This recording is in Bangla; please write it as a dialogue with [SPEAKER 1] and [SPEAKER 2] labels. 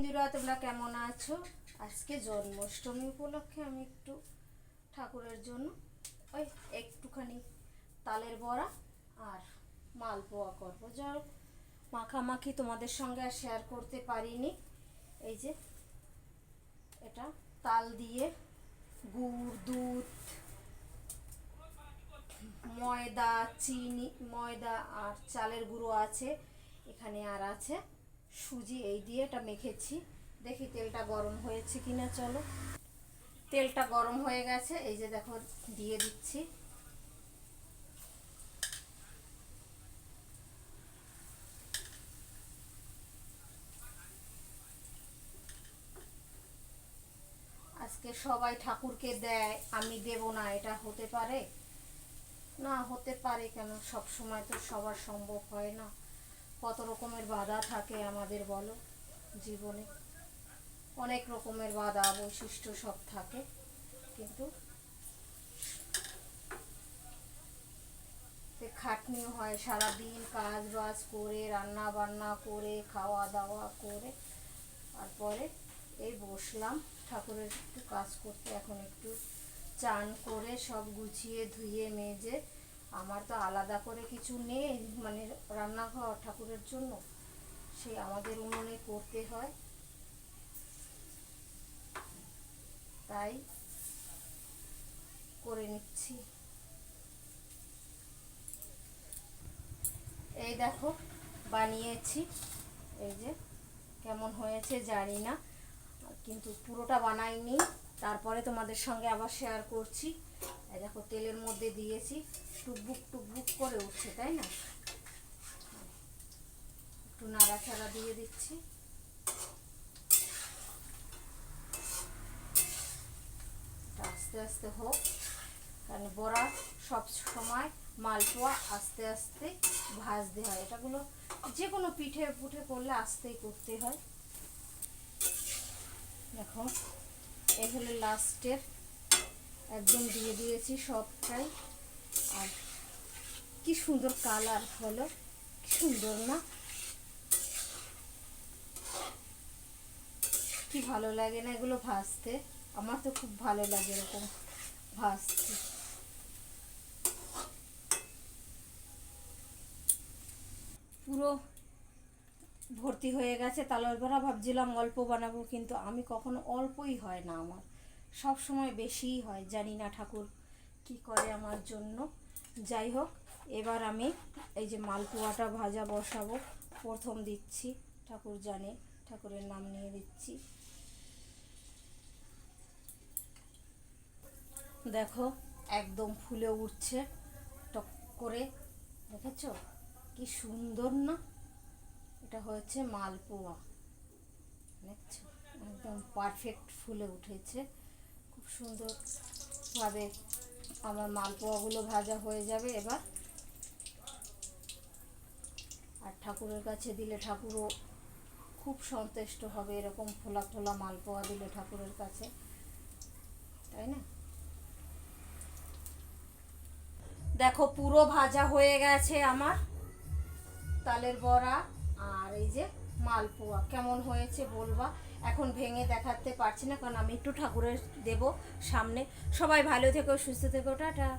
[SPEAKER 1] বন্ধুরা, তোমরা কেমন আছো? আজকে জন্মাষ্টমী উপলক্ষে আমি একটু ঠাকুরের জন্য ওই একটুখানি তালের বড়া আর মালপোয়া করবো। যাও মাখামাখি তোমাদের সঙ্গে আর শেয়ার করতে পারিনি। এই যে এটা তাল দিয়ে গুড়, দুধ, ময়দা, চিনি, ময়দা আর চালের গুঁড়ো আছে এখানে, আর আছে সুজি। এই দিয়ে এটা মেখেছি। দেখি তেলটা গরম হয়েছে কিনা। চলো, তেলটা গরম হয়ে গেছে। এই যে দেখো, দিয়ে দিচ্ছি। আজকে সবাই ঠাকুরকে দেয়, আমি দেব না, এটা হতে পারে? না, হতে পারে কেন? সব সময় তো সবার সম্ভব হয় না। কত রকমের বাধা থাকে আমাদের, বলো, জীবনে অনেক রকমের বাধা বৈশিষ্ট্য সব থাকে, কিন্তু খাটনিও হয়। সারাদিন কাজ বাজ করে, রান্না বান্না করে, খাওয়া দাওয়া করে, তারপরে এই বসলাম ঠাকুরের একটু কাজ করতে। এখন একটু চান করে সব গুছিয়ে ধুয়ে মেজে, আমার তো আলাদা করে কিছু নেই, মানে রান্নাঘর ঠাকুরের জন্য, সে আমাদের উনুনে করতে হয়, তাই করে নিচ্ছি। এই দেখো বানিয়েছি, এই যে কেমন হয়েছে জানি না, কিন্তু পুরোটা বানাইনি, তারপরে তোমাদের সঙ্গে আবার শেয়ার করছি। এই দেখো তেলের মধ্যে দিয়েছি, টুকবুক টুকবুক করে উঠছে, তাই না? একটু নাড়াচাড়া দিয়ে দিচ্ছি। আস্তে আস্তে হোক, কারণ বড়া সব সময়, মালপোয়া আস্তে আস্তে ভাজতে হয়। এটাগুলো যে কোনো পিঠে পুঠে করলে আস্তেই করতে হয়। দেখো এই হলো লাস্টের, একদম দিয়ে দিয়েছি সবটাই। আর কি সুন্দর কালার হলো, কি সুন্দর না? কি ভালো লাগে না এগুলো ভাজতে? আমার তো খুব ভালো লাগে এরকম ভাজতে। পুরো ভর্তি হয়ে গেছে তালের বড়া। ভাবছিলাম অল্প বানাবো, কিন্তু আমি কখনো অল্পই হয় না, আমার সব সময় বেশিই হয়। জানি না ঠাকুর কি করে আমার জন্য। যাই হোক, এবার আমি এই যে মালপোয়াটা ভাজা বসাবো। প্রথম দিচ্ছি, ঠাকুর জানে, ঠাকুরের নাম নিয়ে দিচ্ছি। দেখো একদম ফুলে উঠছে টক করে, দেখেছো কি সুন্দর না? এটা হচ্ছে মালপোয়া, দেখছো একদম পারফেক্ট ফুলে উঠেছে, খুব সুন্দরভাবে আমার মালপোয়াগুলো ভাজা হয়ে যাবে এবার। আর ঠাকুরের কাছে দিলে ঠাকুরও খুব সন্তুষ্ট হবে, এরকম ফোলা ফোলা মালপোয়া দিলে ঠাকুরের কাছে, তাই না? দেখো পুরো ভাজা হয়ে গেছে আমার তালের বড়া আর এই যে মালপোয়া। কেমন হয়েছে বলবা। এখন ভেঙে দেখাতে পারছি না, কারণ আমি একটু ঠাকুরের দেব সামনে। সবাই ভালো থেকো, সুস্থ থেকো, টাটা।